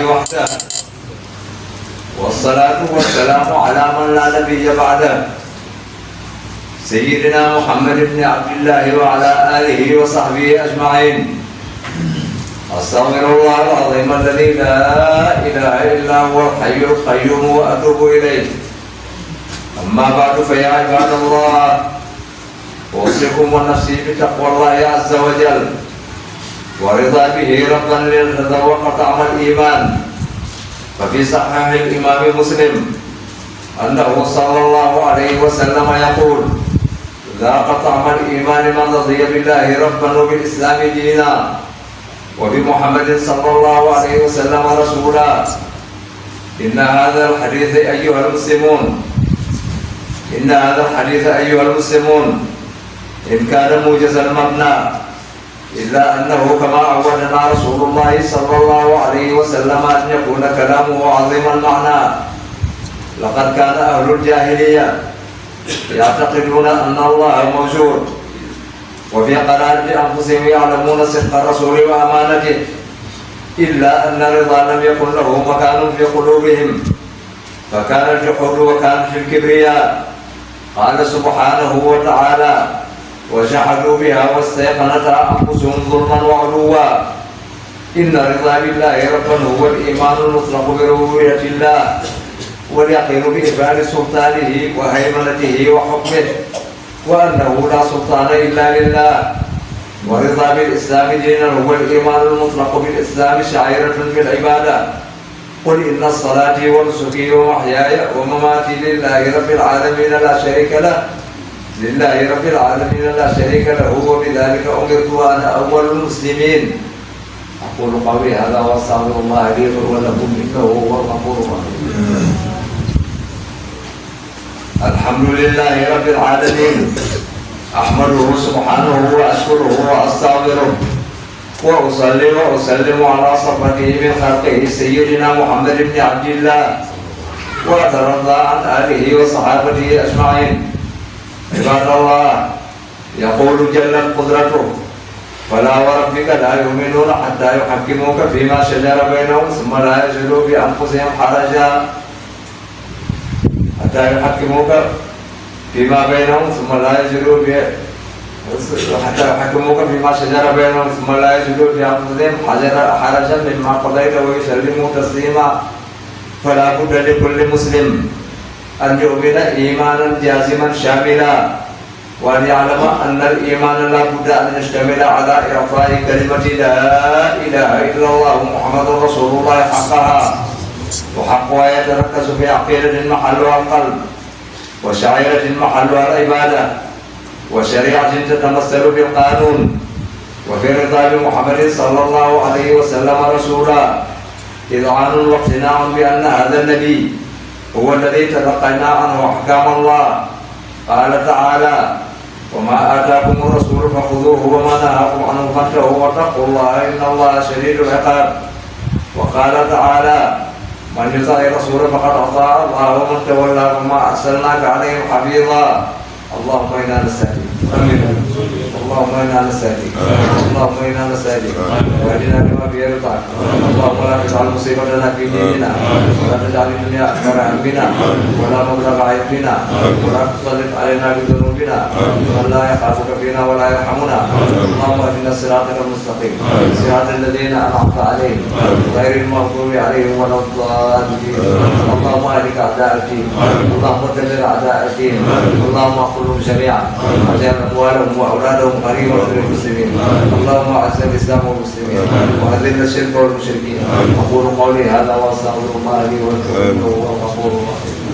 وحده والصلاة والسلام على من لا نبي بعده سيدنا محمد بن عبد الله وعلى آله وصحبه أجمعين. أستغفر الله العظيم الذي لا إله إلا هو الحي القيوم وأتوب إليه. أما بعد فيا عباد الله، أوصيكم ونفسي بتقوى الله عز وجل ورضا به ربا لنتذوق طعم الإيمان. ففي صحيح الإمام مسلم أنه صلى الله عليه وسلم يقول: ذاق طعم الإيمان من رضي بالله ربا وبالإسلام دينا وبمحمد صلى الله عليه وسلم رسولا. إن هذا الحديث أيها المسلمون إن كان موجز المبنى، إلا أنه كما عودنا رسول الله صلى الله عليه وسلم أن يكون كلامه عظيم المعنى. لقد كان أهل الجاهلية يعتقدون أن الله موجود، وفي قناعة أنفسهم يعلمون صدق الرسول وأمانته، إلا أن الرضا لم يكن له مكان في قلوبهم، فكان الجحود وكانت الكبرياء. قال سبحانه وتعالى: وجحدوا بها واستيقنتها أنفسهم ظلما وعلوا. إن رضا بالله ربا هو الإيمان المطلق بربوبية الله واليقين بإفعال سلطانه وهيمنته وحكمه، وأنه لا سلطان إلا لله. ورضا بالإسلام دينا هو الإيمان المطلق بالإسلام شعيرة في العبادة. قل إن الصلاة ونسكي ومحياي ومماتي لله رب العالمين لا شريك له وبذلك أمرت وأنا أول المسلمين. أقول قولي هذا وأستغفر الله لي ولكم إنه هو الغفور الرحيم. الحمد لله رب العالمين، أحمده سبحانه وأشكره وأستغفره، وأصلي وأسلم على صفته من خلقه سيدنا محمد بن عبد الله، وأترضى عن آله وصحابته أجمعين. عباد الله، يقول جلت قدرته: فلا وربك لا يؤمنون حتى يحكموك فيما شجر بينهم ثم لا يجدوا في أنفسهم حرجا حرجا مما قضيت ويسلموا تسليما. فلا بد لكل مسلم أن يؤمن إيمانا جازما شاملا، وأن يعلم أن الإيمان لا بد أن يشتمل على إعطاء كلمة لا إله إلا الله محمد رسول الله حقها، وحقها يتركز في عقيدة محلها القلب، وشعيرة محلها العبادة، وشريعة تتمثل بالقانون، وفي رضا بمحمد صلى الله عليه وسلم رسولا إذعان واقتناع بأن هذا النبي هو الذي تلقينا عنه أحكام الله. قال تعالى: وما آتاكم الرسول فخذوه وما نهاكم عنه فانتهوا واتقوا الله إن الله شديد العقاب. وقال تعالى: من يطع الرسول فقد أطاع الله ومن تولى فما أرسلناك عليهم حفيظا. اللهم إنا نستهديك واهدنا لما فيه رضاك. اللهم لا تجعل مصيبتنا في ديننا، ولا تجعل الدنيا أكبر همنا ولا مبلغ علمنا، ولا تسلط علينا بذنوبنا من لا يخافك فينا ولا يرحمنا. اللهم اهدنا صراطك المستقيم، صراط الذين أنعمت عليهم غير المغضوب عليهم ولا الضالين. اللهم اهلك أعداء الدين، اللهم دمر أعداء الدين، اللهم اغفرهم جميعا واجعل أموالهم وأولادهم غنيمة للمسلمين. اللهم أعز الإسلام والمسلمين وأذل الشرك والمشركين. أقول قولي هذا وأستغفر الله لي ولكم إنه هو الغفور الرحيم.